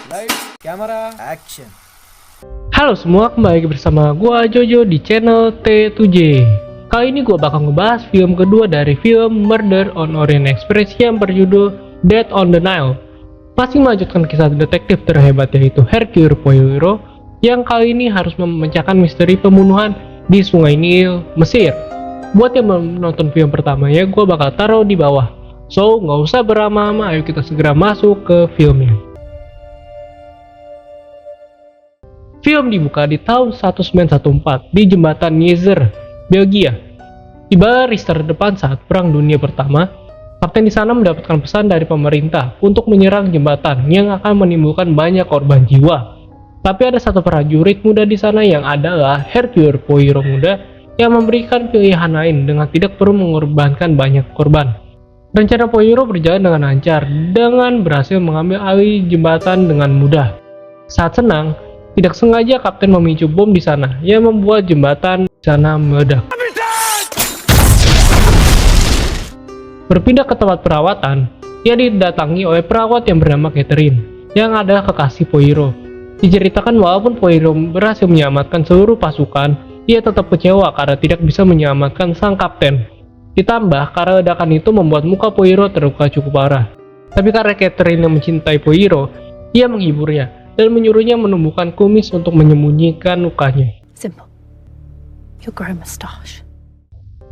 Light, camera, action. Halo semua, kembali lagi bersama gua Jojo di channel T2J. Kali ini gua bakal ngebahas film kedua dari film Murder on Orient Express yang berjudul Death on the Nile. Masih melanjutkan kisah detektif terhebat yaitu Hercule Poirot yang kali ini harus memecahkan misteri pembunuhan di Sungai Nil, Mesir. Buat yang belum nonton film pertamanya, gua bakal taruh di bawah. So, nggak usah berlama-lama, ayo kita segera masuk ke filmnya. Film dibuka di tahun 1914 di jembatan Niger, Belgia. Tiba Richter depan saat Perang Dunia Pertama, kapten di sana mendapatkan pesan dari pemerintah untuk menyerang jembatan yang akan menimbulkan banyak korban jiwa. Tapi ada satu prajurit muda di sana yang adalah Hercule Poirot muda yang memberikan pilihan lain dengan tidak perlu mengorbankan banyak korban. Rencana Poirot berjalan dengan lancar dengan berhasil mengambil alih jembatan dengan mudah. Saat senang, tidak sengaja kapten memicu bom di sana yang membuat jembatan di sana meledak. Berpindah ke tempat perawatan, ia didatangi oleh perawat yang bernama Catherine yang adalah kekasih Poirot. Diceritakan walaupun Poirot berhasil menyelamatkan seluruh pasukan, ia tetap kecewa karena tidak bisa menyelamatkan sang kapten. Ditambah karena ledakan itu membuat muka Poirot terluka cukup parah. Tapi karena Catherine yang mencintai Poirot, ia menghiburnya dan menyuruhnya menumbuhkan kumis untuk menyembunyikan lukanya. Simple. You'll grow a mustache.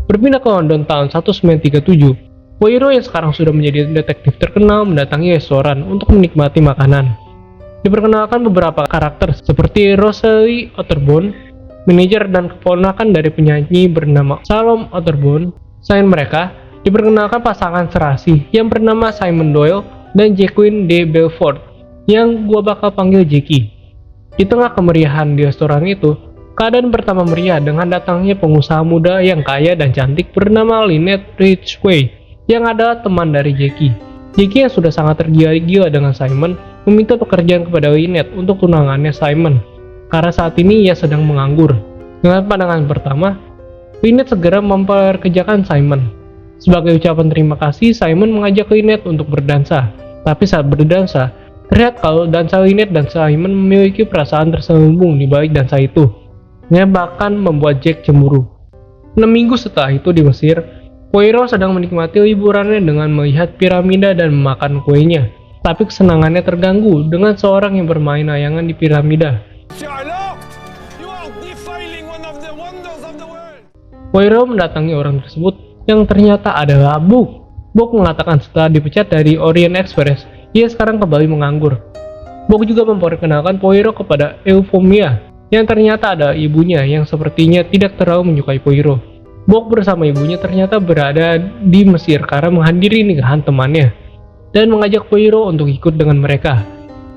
Berpindah ke London tahun 1937, Poirot yang sekarang sudah menjadi detektif terkenal mendatangi restoran untuk menikmati makanan. Diperkenalkan beberapa karakter seperti Rosalie Otterborn, manajer dan keponakan dari penyanyi bernama Salome Otterborn. Selain mereka, diperkenalkan pasangan serasi yang bernama Simon Doyle dan Jacqueline de Belfort yang gua bakal panggil Jackie. Di tengah kemeriahan di restoran itu, keadaan pertama meriah dengan datangnya pengusaha muda yang kaya dan cantik bernama Lynette Ridgway yang adalah teman dari Jackie. Jackie yang sudah sangat tergila-gila dengan Simon meminta pekerjaan kepada Lynette untuk tunangannya Simon karena saat ini ia sedang menganggur. Dengan pandangan pertama, Lynette segera memperkerjakan Simon. Sebagai ucapan terima kasih, Simon mengajak Lynette untuk berdansa. Tapi saat berdansa, terlihat kalau dansa Lynette dan Simon memiliki perasaan terselubung di balik dansa itu. Ini bahkan membuat Jack cemburu. 6 minggu setelah itu di Mesir, Poirot sedang menikmati liburannya dengan melihat piramida dan memakan kuenya. Tapi kesenangannya terganggu dengan seorang yang bermain layangan di piramida. Poirot mendatangi orang tersebut yang ternyata adalah Book. Book mengatakan setelah dipecat dari Orient Express, ia sekarang kembali menganggur. Book juga memperkenalkan Poirot kepada Euphemia, yang ternyata adalah ibunya yang sepertinya tidak terlalu menyukai Poirot. Book bersama ibunya ternyata berada di Mesir karena menghadiri nikahan temannya, dan mengajak Poirot untuk ikut dengan mereka.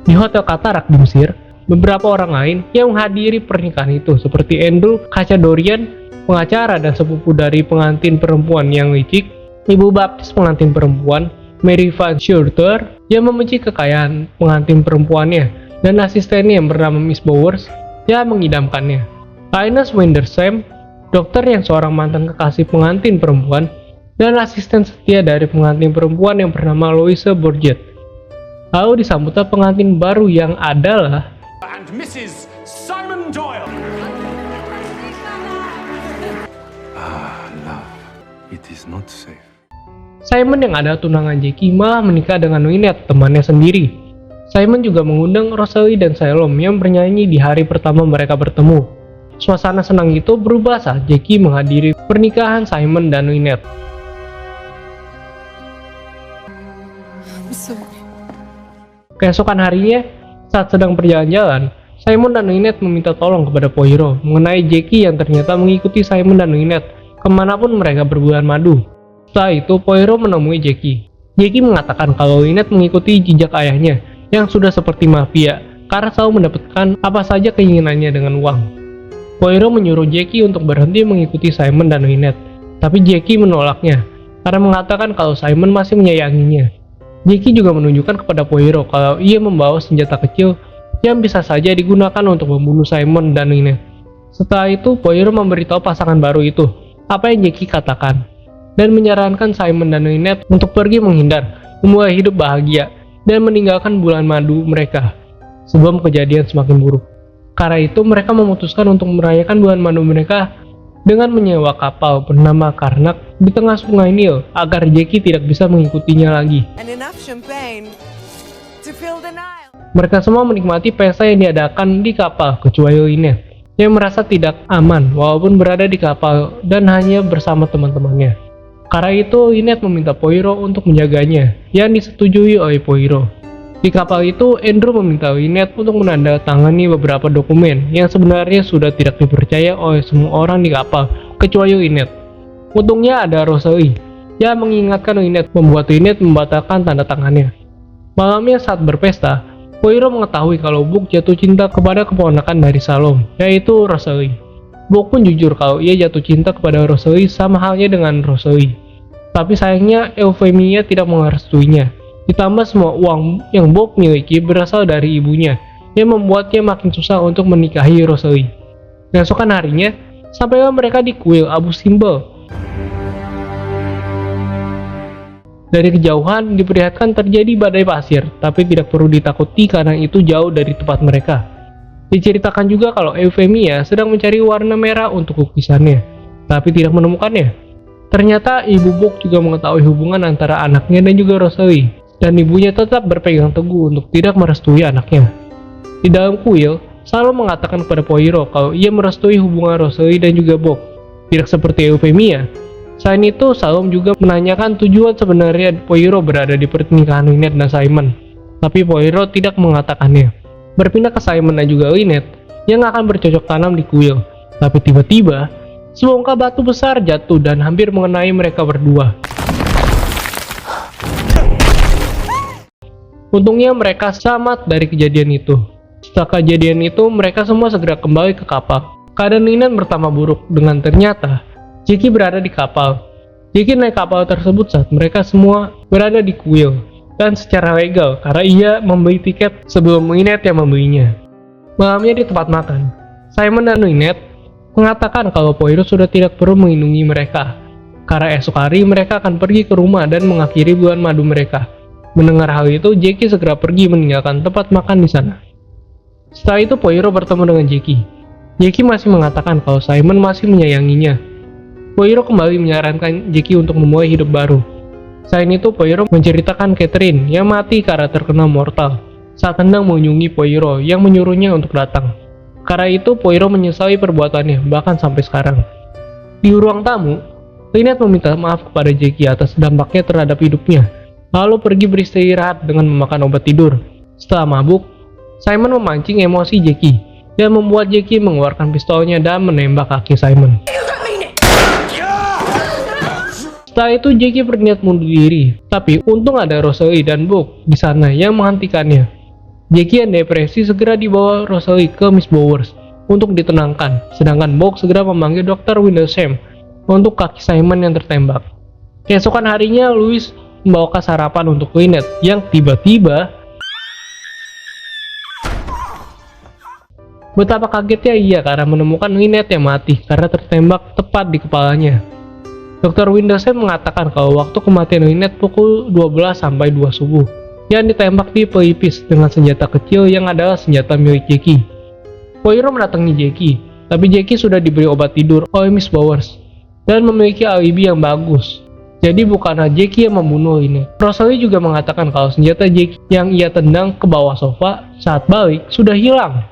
Di Hotel Katarak di Mesir, beberapa orang lain yang menghadiri pernikahan itu seperti Andrew Kachadorian, pengacara dan sepupu dari pengantin perempuan yang licik, ibu baptis pengantin perempuan, Mary Van Shorter, yang membenci kekayaan pengantin perempuannya, dan asistennya yang bernama Miss Bowers, yang mengidamkannya. Linus Windersheim, dokter yang seorang mantan kekasih pengantin perempuan, dan asisten setia dari pengantin perempuan yang bernama Louise Bourget. Lalu disambutlah pengantin baru yang adalah and Mrs. Simon Doyle. It is not safe. Simon yang adalah tunangan Jackie malah menikah dengan Lynette, temannya sendiri. Simon juga mengundang Rosalie dan Salome yang bernyanyi di hari pertama mereka bertemu. Suasana senang itu berubah saat Jackie menghadiri pernikahan Simon dan Lynette. Keesokan harinya, saat sedang berjalan-jalan, Simon dan Lynette meminta tolong kepada Poirot mengenai Jackie yang ternyata mengikuti Simon dan Lynette kemanapun mereka berbulan madu. Setelah itu, Poirot menemui Jackie. Jackie mengatakan kalau Lynette mengikuti jejak ayahnya yang sudah seperti mafia karena selalu mendapatkan apa saja keinginannya dengan uang. Poirot menyuruh Jackie untuk berhenti mengikuti Simon dan Lynette, tapi Jackie menolaknya karena mengatakan kalau Simon masih menyayanginya. Jackie juga menunjukkan kepada Poirot kalau ia membawa senjata kecil yang bisa saja digunakan untuk membunuh Simon dan Lynette. Setelah itu, Poirot memberitahu pasangan baru itu apa yang Jackie katakan, dan menyarankan Simon dan Lynette untuk pergi menghindar, memulai hidup bahagia, dan meninggalkan bulan madu mereka. sebelum kejadian semakin buruk. Karena itu mereka memutuskan untuk merayakan bulan madu mereka dengan menyewa kapal bernama Karnak di tengah sungai Nil agar Jackie tidak bisa mengikutinya lagi. And enough champagne to fill the Nile. Mereka semua menikmati pesta yang diadakan di kapal kecuali Lynette yang merasa tidak aman walaupun berada di kapal dan hanya bersama teman-temannya. Karena itu Lynette meminta Poirot untuk menjaganya yang disetujui oleh Poirot. Di kapal itu, Andrew meminta Lynette untuk menandatangani beberapa dokumen yang sebenarnya sudah tidak dipercaya oleh semua orang di kapal, kecuali Lynette. Untungnya ada Rosalie, yang mengingatkan Lynette membuat Lynette membatalkan tanda tangannya. Malamnya saat berpesta, Poirot mengetahui kalau Book jatuh cinta kepada keponakan dari Salome, yaitu Rosalie. Book pun jujur kalau ia jatuh cinta kepada Rosalie sama halnya dengan Rosalie. Tapi sayangnya Euphemia tidak merestuinya. Ditambah semua uang yang Bob miliki berasal dari ibunya, yang membuatnya makin susah untuk menikahi Rosalie. Keesokan harinya, sampailah mereka di kuil Abu Simbel. Dari kejauhan diperlihatkan terjadi badai pasir, tapi tidak perlu ditakuti karena itu jauh dari tempat mereka. Diceritakan juga kalau Euphemia sedang mencari warna merah untuk lukisannya, tapi tidak menemukannya. Ternyata ibu Bob juga mengetahui hubungan antara anaknya dan juga Rosalie, dan ibunya tetap berpegang teguh untuk tidak merestui anaknya. Di dalam kuil, Salome mengatakan kepada Poirot kalau ia merestui hubungan Rosalie dan juga Bob, tidak seperti Euphemia. Selain itu, Salome juga menanyakan tujuan sebenarnya Poirot berada di pernikahan Lynette dan Simon, tapi Poirot tidak mengatakannya. Berpindah ke Simon dan juga Lynette yang akan bercocok tanam di kuil, tapi tiba-tiba sebongkah batu besar jatuh dan hampir mengenai mereka berdua. Untungnya mereka selamat dari kejadian itu. Setelah kejadian itu, mereka semua segera kembali ke kapal. Keadaan Lynette bertambah buruk dengan ternyata Jackie berada di kapal. Jackie naik kapal tersebut saat mereka semua berada di kuil, dan secara legal karena ia membeli tiket sebelum Lynette yang membelinya. Malamnya di tempat makan, Simon dan Lynette mengatakan kalau Poirot sudah tidak perlu melindungi mereka, karena esok hari mereka akan pergi ke rumah dan mengakhiri bulan madu mereka. Mendengar hal itu, Jackie segera pergi meninggalkan tempat makan di sana. Setelah itu, Poirot bertemu dengan Jackie. Jackie masih mengatakan kalau Simon masih menyayanginya. Poirot kembali menyarankan Jackie untuk memulai hidup baru. Selain itu, Poirot menceritakan Catherine yang mati karena terkena mortal saat hendak mengunjungi Poirot yang menyuruhnya untuk datang. Karena itu, Poirot menyesali perbuatannya, bahkan sampai sekarang. Di ruang tamu, Lynette meminta maaf kepada Jackie atas dampaknya terhadap hidupnya, lalu pergi beristirahat dengan memakan obat tidur. Setelah mabuk, Simon memancing emosi Jackie dan membuat Jackie mengeluarkan pistolnya dan menembak kaki Simon. Setelah itu Jackie berniat bunuh diri, tapi untung ada Rosalie dan Book di sana yang menghentikannya. Jackie yang depresi segera dibawa Rosalie ke Miss Bowers untuk ditenangkan, sedangkan Book segera memanggil Dr. Windlesham untuk kaki Simon yang tertembak. Keesokan harinya, Louis membawakan sarapan untuk Lynette yang tiba-tiba betapa kagetnya ia karena menemukan Lynette yang mati karena tertembak tepat di kepalanya. Dr. Windlesham mengatakan kalau waktu kematian Lynette pukul 12 sampai 2 subuh yang ditembak di pelipis dengan senjata kecil yang adalah senjata milik Jackie. Poirot mendatangi Jackie, tapi Jackie sudah diberi obat tidur oleh Miss Bowers dan memiliki alibi yang bagus. Jadi bukanlah Jackie yang membunuh Lynette. Rosalie juga mengatakan kalau senjata Jackie yang ia tendang ke bawah sofa saat balik sudah hilang.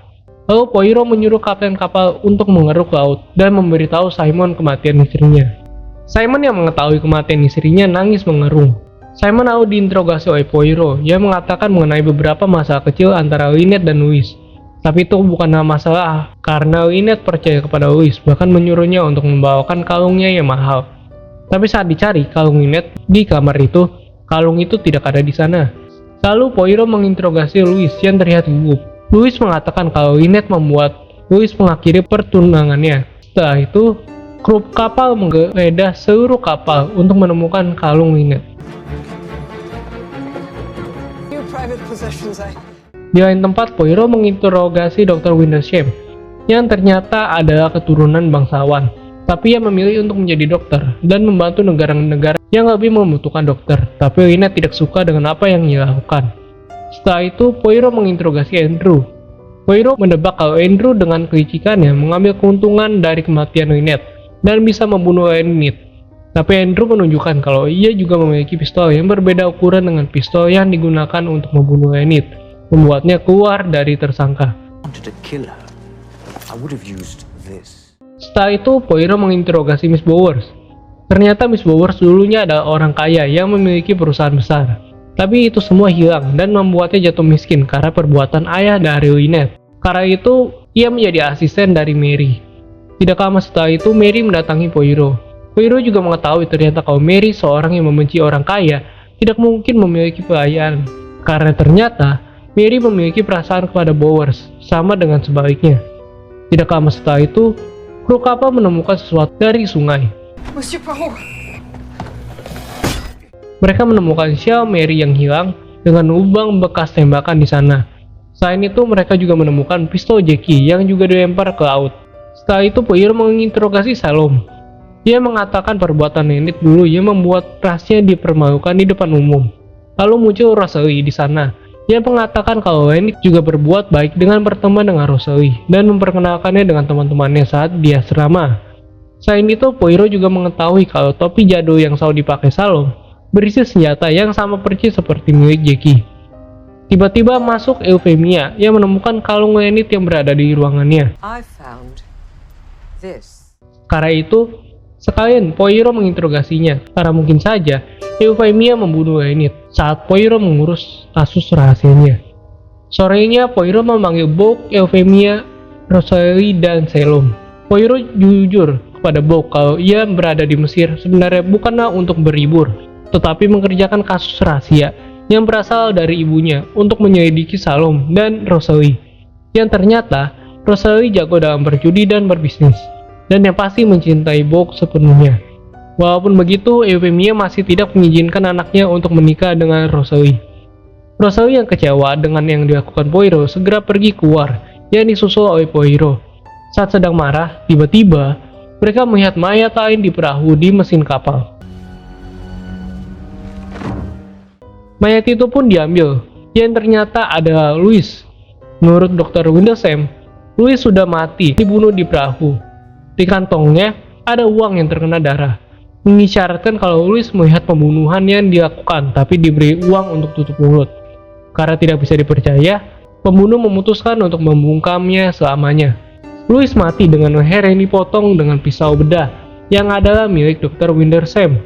Lalu Poirot menyuruh kapten kapal untuk mengeruk laut dan memberitahu Simon kematian istrinya. Simon yang mengetahui kematian istrinya nangis mengerung. Simon lalu diinterogasi oleh Poirot yang mengatakan mengenai beberapa masalah kecil antara Lynette dan Louis. Tapi itu bukanlah masalah karena Lynette percaya kepada Louis, bahkan menyuruhnya untuk membawakan kalungnya yang mahal. Tapi saat dicari kalung Lynette di kamar itu, kalung itu tidak ada di sana. Lalu Poirot menginterogasi Louis yang terlihat gugup. Louis mengatakan kalau Lynette membuat Louis mengakhiri pertunangannya. Setelah itu, kru kapal menggeledah seluruh kapal untuk menemukan kalung Lynette. Di lain tempat, Poirot menginterogasi Dr. Windlesham yang ternyata adalah keturunan bangsawan, tapi ia memilih untuk menjadi dokter dan membantu negara-negara yang lebih membutuhkan dokter. Tapi Lynette tidak suka dengan apa yang ia lakukan. Setelah itu, Poirot menginterogasi Andrew. Poirot menebak kalau Andrew dengan kelicikannya mengambil keuntungan dari kematian Lynette dan bisa membunuh Lynette. Tapi Andrew menunjukkan kalau ia juga memiliki pistol yang berbeda ukuran dengan pistol yang digunakan untuk membunuh Lynette, membuatnya keluar dari tersangka. Wanted to kill her. I would have used this. Setelah itu, Poirot menginterogasi Miss Bowers. Ternyata Miss Bowers dulunya adalah orang kaya yang memiliki perusahaan besar. Tapi itu semua hilang dan membuatnya jatuh miskin karena perbuatan ayah dari Lynette. Karena itu, ia menjadi asisten dari Mary. Tidak lama setelah itu, Mary mendatangi Poirot. Poirot juga mengetahui ternyata kalau Mary, seorang yang membenci orang kaya, tidak mungkin memiliki pelayan. Karena ternyata, Mary memiliki perasaan kepada Bowers, sama dengan sebaliknya. Tidak lama setelah itu, kru kapal menemukan sesuatu dari sungai. Monsieur Poirot. Mereka menemukan syal Mary yang hilang dengan lubang bekas tembakan di sana. Selain itu, mereka juga menemukan pistol Jackie yang juga dilempar ke laut. Setelah itu, Poirot menginterogasi Salome. Dia mengatakan perbuatan Lynette dulu yang membuat rasnya dipermalukan di depan umum. Lalu muncul Rosalie di sana. Dia mengatakan kalau Lynette juga berbuat baik dengan berteman dengan Rosalie dan memperkenalkannya dengan teman-temannya saat dia asrama. Selain itu, Poirot juga mengetahui kalau topi jadul yang selalu dipakai Salome berisi senjata yang sama persis seperti milik Jackie. Tiba-tiba masuk Euphemia yang menemukan kalung Lynette yang berada di ruangannya. I found this. Karena itu, sekalian Poirot menginterogasinya karena mungkin saja Euphemia membunuh Lynette saat Poirot mengurus kasus rahasianya. Sorenya, Poirot memanggil Bouk, Euphemia, Rosalie, dan Salome. Poirot jujur kepada Bouk kalau ia berada di Mesir sebenarnya bukanlah untuk berlibur, tetapi mengerjakan kasus rahasia yang berasal dari ibunya untuk menyelidiki Salome dan Rosalie. Yang ternyata, Rosalie jago dalam berjudi dan berbisnis, dan yang pasti mencintai Bouk sepenuhnya. Walaupun begitu, Euphemia masih tidak mengizinkan anaknya untuk menikah dengan Rosalie. Rosalie yang kecewa dengan yang dilakukan Poirot segera pergi keluar, yang disusul oleh Poirot. Saat sedang marah, tiba-tiba mereka melihat mayat lain di perahu di mesin kapal. Mayat itu pun diambil, yang ternyata adalah Louis. Menurut Dr. Windlesham, Louis sudah mati dibunuh di perahu. Di kantongnya ada uang yang terkena darah, mengisyaratkan kalau Louis melihat pembunuhan yang dilakukan tapi diberi uang untuk tutup mulut. Karena tidak bisa dipercaya, pembunuh memutuskan untuk membungkamnya selamanya. Louis mati dengan leher yang dipotong dengan pisau bedah yang adalah milik Dr. Windlesham.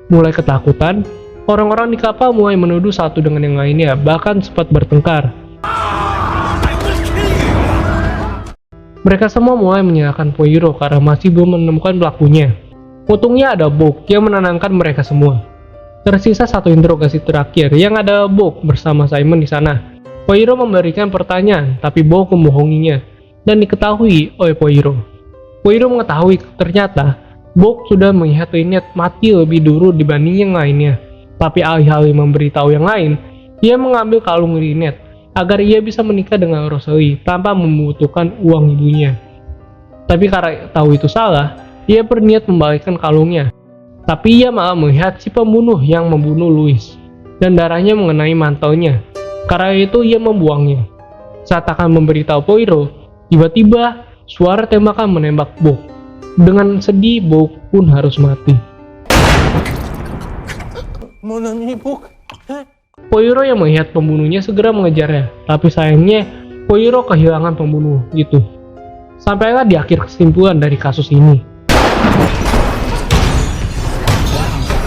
Mulai ketakutan, orang-orang di kapal mulai menuduh satu dengan yang lainnya, bahkan sempat bertengkar. Mereka semua mulai menyalahkan Poirot karena masih belum menemukan pelakunya. Untungnya ada Bouk yang menenangkan mereka semua. Tersisa satu interogasi terakhir yang ada Bouk bersama Simon di sana. Poirot memberikan pertanyaan, tapi Bouk membohonginya dan diketahui oleh Poirot. Poirot mengetahui ternyata Bouk sudah melihat Lynette mati lebih dulu dibanding yang lainnya. Tapi alih-alih memberitahu yang lain, ia mengambil kalung Lynette agar ia bisa menikah dengan Rosalie tanpa membutuhkan uang ibunya. Tapi karena tahu itu salah, ia berniat membalikkan kalungnya. Tapi ia malah melihat si pembunuh yang membunuh Louis, dan darahnya mengenai mantelnya. Karena itu ia membuangnya. Saat akan memberitahu Poirot, tiba-tiba suara tembakan menembak Bouk. Dengan sedih, Bouk pun harus mati. Poirot yang melihat pembunuhnya segera mengejarnya, tapi sayangnya Poirot kehilangan pembunuh itu. Sampailah di akhir kesimpulan dari kasus ini.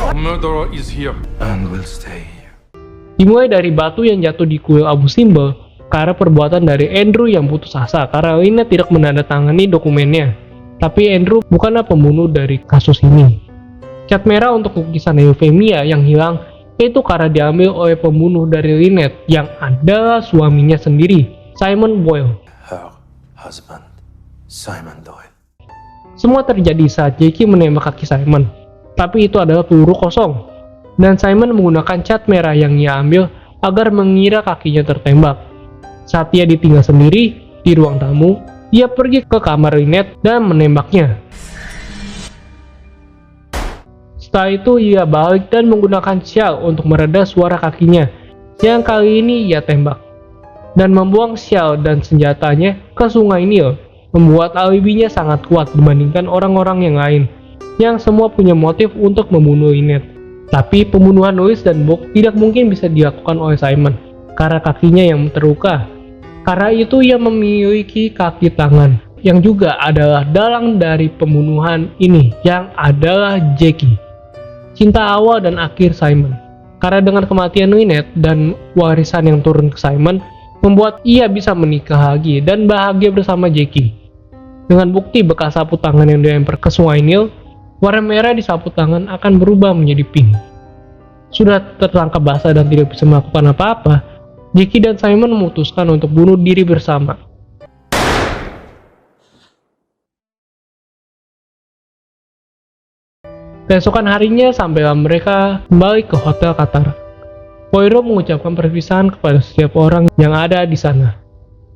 A murderer is here and will stay here. Dimulai dari batu yang jatuh di kuil Abu Simbel karena perbuatan dari Andrew yang putus asa karena Lynette tidak menandatangani dokumennya. Tapi Andrew bukanlah pembunuh dari kasus ini. Cat merah untuk lukisan Euphemia yang hilang itu karena diambil oleh pembunuh dari Lynette yang adalah suaminya sendiri, Simon Boyle. Her husband, Simon Doyle. Semua terjadi saat Jackie menembak kaki Simon, tapi itu adalah peluru kosong. Dan Simon menggunakan cat merah yang ia ambil agar mengira kakinya tertembak. Saat ia ditinggal sendiri di ruang tamu, ia pergi ke kamar Lynette dan menembaknya. Setelah itu ia balik dan menggunakan syal untuk mereda suara kakinya, yang kali ini ia tembak, dan membuang Xiao dan senjatanya ke sungai Nil, membuat alibinya sangat kuat dibandingkan orang-orang yang lain, yang semua punya motif untuk membunuh Lynette. Tapi pembunuhan Louis dan Book tidak mungkin bisa dilakukan oleh Simon, karena kakinya yang terluka. Karena itu ia memiliki kaki tangan, yang juga adalah dalang dari pembunuhan ini, yang adalah Jackie, cinta awal dan akhir Simon. Karena dengan kematian Lynette dan warisan yang turun ke Simon, membuat ia bisa menikah lagi dan bahagia bersama Jackie. Dengan bukti bekas sapu tangan yang dilempar ke sungai Nil, warna merah di sapu tangan akan berubah menjadi pink. Sudah tertangkap basah dan tidak bisa melakukan apa-apa, Jackie dan Simon memutuskan untuk bunuh diri bersama. Keesokan harinya sampailah mereka kembali ke Hotel Qatar. Poirot mengucapkan perpisahan kepada setiap orang yang ada di sana.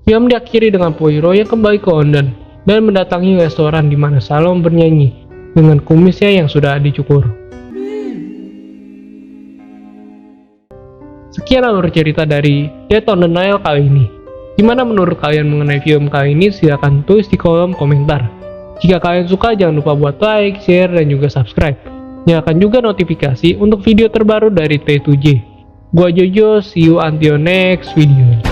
Film diakhiri dengan Poirot yang kembali ke London dan mendatangi restoran di mana Salome bernyanyi dengan kumisnya yang sudah dicukur. Sekian alur cerita dari Death on the Nile kali ini. Gimana menurut kalian mengenai film kali ini? Silahkan tulis di kolom komentar. Jika kalian suka, jangan lupa buat like, share, dan juga subscribe. Nyalakan juga notifikasi untuk video terbaru dari T2J. Gua Jojo, see you until next video.